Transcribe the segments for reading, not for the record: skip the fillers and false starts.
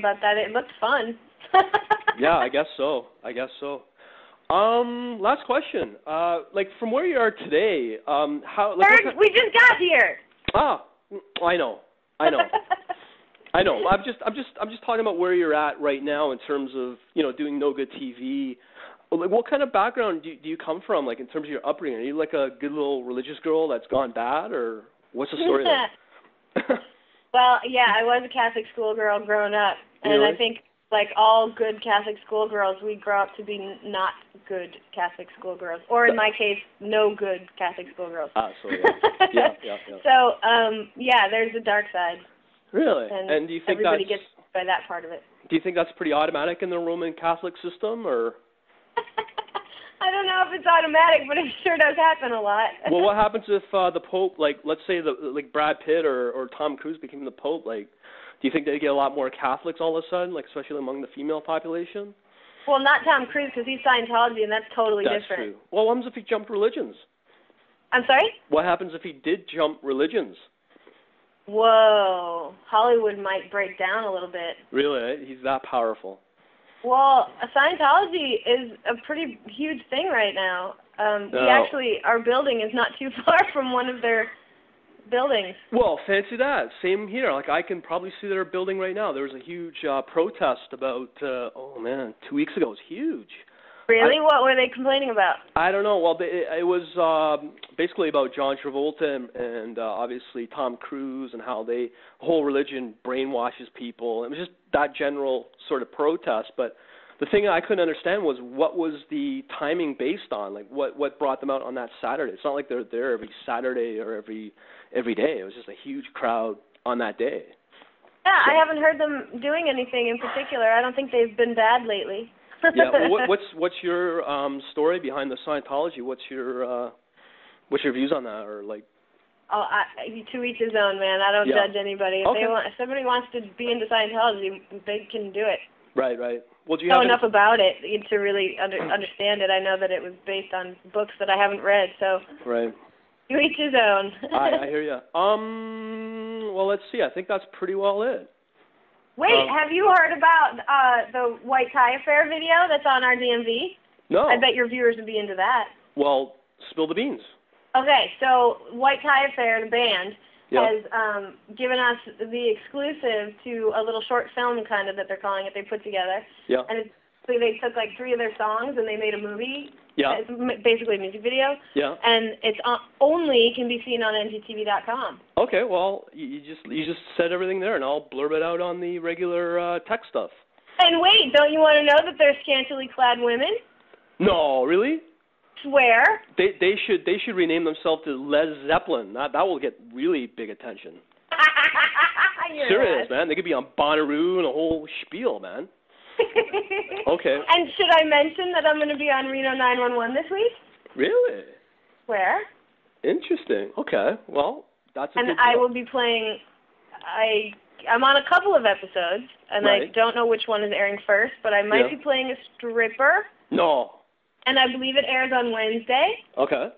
about that. It looked fun. Yeah, I guess so. Last question. Like from where you are today, how? Like, we just got here. Ah, I know. I'm just talking about where you're at right now in terms of doing No Good TV. Like, what kind of background do you come from? Like in terms of your upbringing, are you like a good little religious girl that's gone bad, or what's the story there? Well, yeah, I was a Catholic schoolgirl growing up, and really? I think like all good Catholic schoolgirls, we grow up to be not good Catholic schoolgirls, or in my case, no good Catholic schoolgirls. So yeah. yeah. So, yeah, there's a dark side. Really? And do you think everybody gets by that part of it? Do you think that's pretty automatic in the Roman Catholic system, or? I don't know if it's automatic, but it sure does happen a lot. Well, what happens if the Pope, like, let's say like Brad Pitt or Tom Cruise became the Pope? Like, do you think they get a lot more Catholics all of a sudden, like especially among the female population? Well, not Tom Cruise because he's Scientology, and that's totally different. That's true. Well, what happens if he jumped religions? I'm sorry? What happens if he did jump religions? Whoa, Hollywood might break down a little bit. Really? He's that powerful? Well, Scientology is a pretty huge thing right now. Our building is not too far from one of their buildings. Well, fancy that. Same here. Like, I can probably see their building right now. There was a huge protest about, 2 weeks ago. It was huge. Really? What were they complaining about? I don't know. Well, it was basically about John Travolta and obviously Tom Cruise and how the whole religion brainwashes people. It was just that general sort of protest. But the thing I couldn't understand was what was the timing based on? Like, what brought them out on that Saturday? It's not like they're there every Saturday or every day. It was just a huge crowd on that day. Yeah, so. I haven't heard them doing anything in particular. I don't think they've been bad lately. Yeah, well, what's your story behind the Scientology? What's your views on that, or like? Oh, to each his own, man. I don't judge anybody. If somebody wants to be into Scientology, they can do it. Right. Well, do you know enough about it to really understand it? I know that it was based on books that I haven't read, so. Right. To each his own. I hear you. Well, let's see. I think that's pretty well it. Wait, have you heard about the white tie affair video that's on our DMV? No. I bet your viewers would be into that. Well, spill the beans. Okay, so White Tie Affair, the band, has given us the exclusive to a little short film kind of that they're calling it. They put together. Yeah. And they took like 3 of their songs and they made a movie. Yeah. It's basically a music video. Yeah. And it's only can be seen on ngtv.com. Okay, well, you just said everything there, and I'll blurb it out on the regular tech stuff. And wait, don't you want to know that they're scantily clad women? No, really? Swear. They should rename themselves to Led Zeppelin. That will get really big attention. Serious, man. They could be on Bonnaroo and a whole spiel, man. Okay. And should I mention that I'm going to be on Reno 911 this week? Really? Where? Interesting. Okay. Well, that's a good deal. And I will be playing. I'm on a couple of episodes, and I don't know which one is airing first, but I might be playing a stripper. No. And I believe it airs on Wednesday. Okay.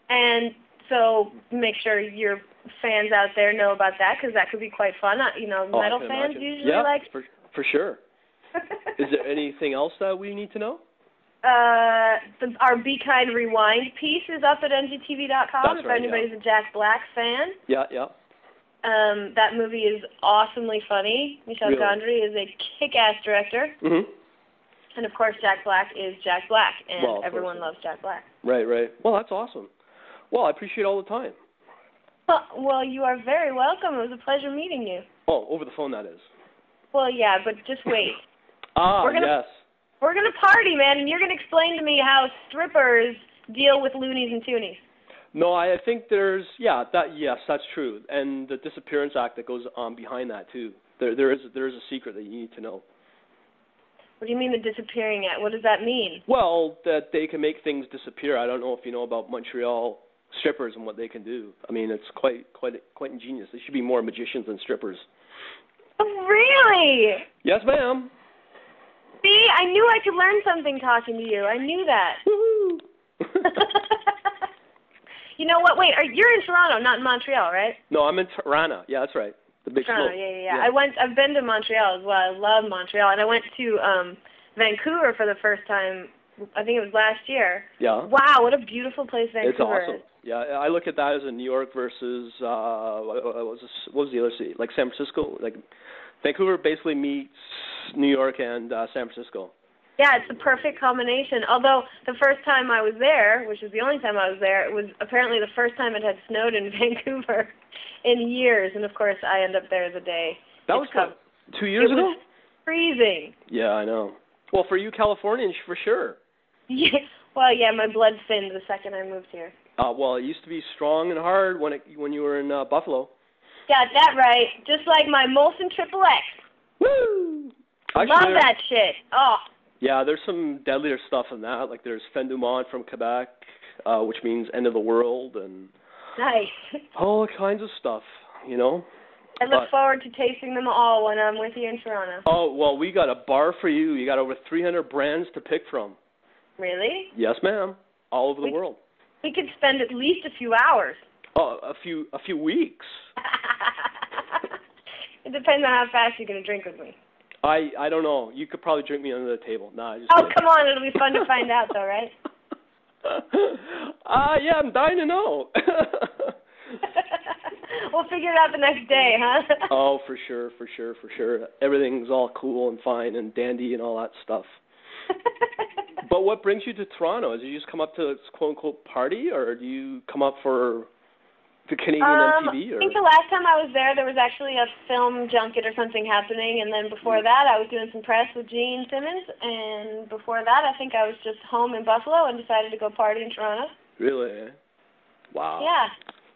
And so make sure your fans out there know about that, because that could be quite fun. Metal fans usually like. Yeah, for sure. Is there anything else that we need to know? Our Be Kind Rewind piece is up at ngtv.com if anybody's a Jack Black fan. Yeah. That movie is awesomely funny. Michel Gondry is a kick-ass director. Mm-hmm. And, of course, Jack Black is Jack Black, and everyone loves Jack Black. Right. Well, that's awesome. Well, I appreciate all the time. Well, you are very welcome. It was a pleasure meeting you. Oh, over the phone, that is. Well, yeah, but just wait. Yes. We're going to party, man, and you're going to explain to me how strippers deal with loonies and toonies. No, I think there's, yes, that's true. And the Disappearance Act that goes on behind that, too. There is a secret that you need to know. What do you mean the Disappearing Act? What does that mean? Well, that they can make things disappear. I don't know if you know about Montreal strippers and what they can do. I mean, it's quite ingenious. They should be more magicians than strippers. Really? Yes, ma'am. See, I knew I could learn something talking to you. I knew that. Woo-hoo. You know what? Wait, you're in Toronto, not in Montreal, right? No, I'm in Toronto. Yeah, that's right. The big Toronto, slope. yeah. I've been to Montreal as well. I love Montreal, and I went to Vancouver for the first time. I think it was last year. Yeah. Wow, what a beautiful place Vancouver It's awesome. is. Yeah, I look at that as a New York versus what was the other city? Like San Francisco. Like Vancouver basically meets New York and San Francisco. Yeah, it's the perfect combination. Although the first time I was there, which is the only time I was there, it was apparently the first time it had snowed in Vancouver in years. And of course, I end up there the day. That was what, 2 years ago? It was freezing. Yeah, I know. Well, for you Californians, for sure. Yeah. Well, yeah, my blood thinned the second I moved here. Well, it used to be strong and hard when you were in Buffalo. Got that right. Just like my Molson Triple X. Woo! Love that shit. Oh. Yeah, there's some deadlier stuff in that. Like there's Fin du Monde from Quebec, which means end of the world, and nice. All kinds of stuff, you know. I look forward to tasting them all when I'm with you in Toronto. Oh, well, we got a bar for you. You got over 300 brands to pick from. Really? Yes, ma'am. All over the world. We could spend at least a few hours. Oh, a few weeks. It depends on how fast you're going to drink with me. I don't know. You could probably drink me under the table. Nah, just come on. It'll be fun to find out, though, right? Yeah, I'm dying to know. We'll figure it out the next day, huh? Oh, for sure. Everything's all cool and fine and dandy and all that stuff. But what brings you to Toronto? Is you just come up to this quote-unquote party, or do you come up for the Canadian MTV? Or? I think the last time I was there was actually a film junket or something happening, and then before that I was doing some press with Gene Simmons, and before that I think I was just home in Buffalo and decided to go party in Toronto. Really? Wow. Yeah.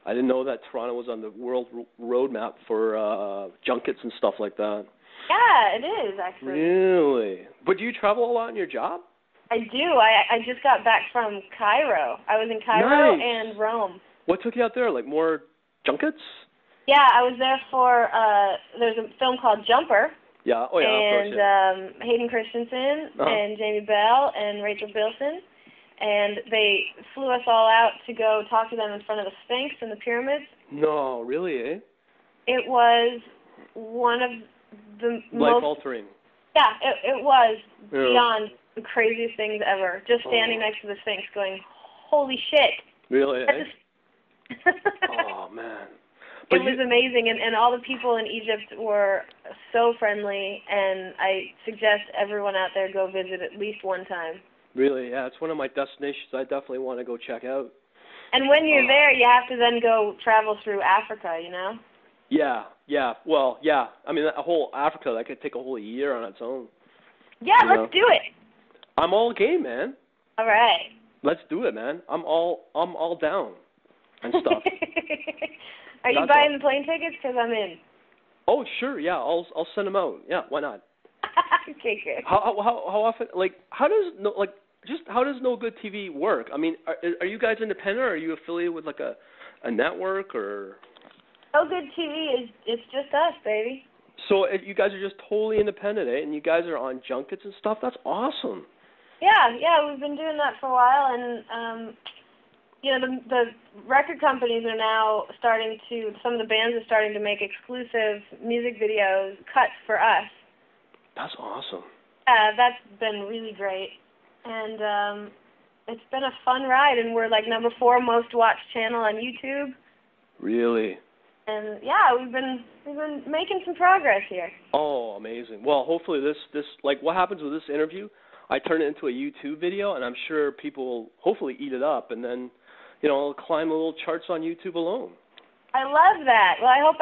I didn't know that Toronto was on the world roadmap for junkets and stuff like that. Yeah, it is, actually. Really? But do you travel a lot in your job? I do. I just got back from Cairo. I was in Cairo and Rome. What took you out there? Like more junkets? Yeah, I was there for, there's a film called Jumper. Yeah, oh yeah, and, of course, yeah. Hayden Christensen and Jamie Bell and Rachel Bilson. And they flew us all out to go talk to them in front of the Sphinx and the pyramids. No, really, eh? It was one of the life-altering. Yeah, it was beyond the craziest things ever. Just standing next to the Sphinx going, holy shit. Really, eh? Oh, man. But it was amazing, and all the people in Egypt were so friendly, and I suggest everyone out there go visit at least one time. Really, yeah, it's one of my destinations I definitely want to go check out. And when you're there, you have to then go travel through Africa, you know? Yeah. Well, yeah. I mean, a whole Africa, that could take a whole year on its own. Yeah, let's do it. I'm all game, man. All right. Let's do it, man. I'm all down and stuff. Are you buying the plane tickets? Because I'm in. Oh, sure, yeah. I'll send them out. Yeah, why not? Okay, good. How often, like, how does No Good TV work? I mean, are you guys independent, or are you affiliated with like a network, or? No Good TV it's just us, baby. So you guys are just totally independent, eh? And you guys are on junkets and stuff? That's awesome. Yeah, we've been doing that for a while, and you know, the record companies are now some of the bands are starting to make exclusive music videos cuts for us. That's awesome. That's been really great, and it's been a fun ride, and we're like number 4 most watched channel on YouTube. Really? And yeah, we've been making some progress here. Oh, amazing. Well, hopefully this like what happens with this interview, I turn it into a YouTube video, and I'm sure people will hopefully eat it up, and then, you know, it'll climb the little charts on YouTube alone. I love that. Well, I hope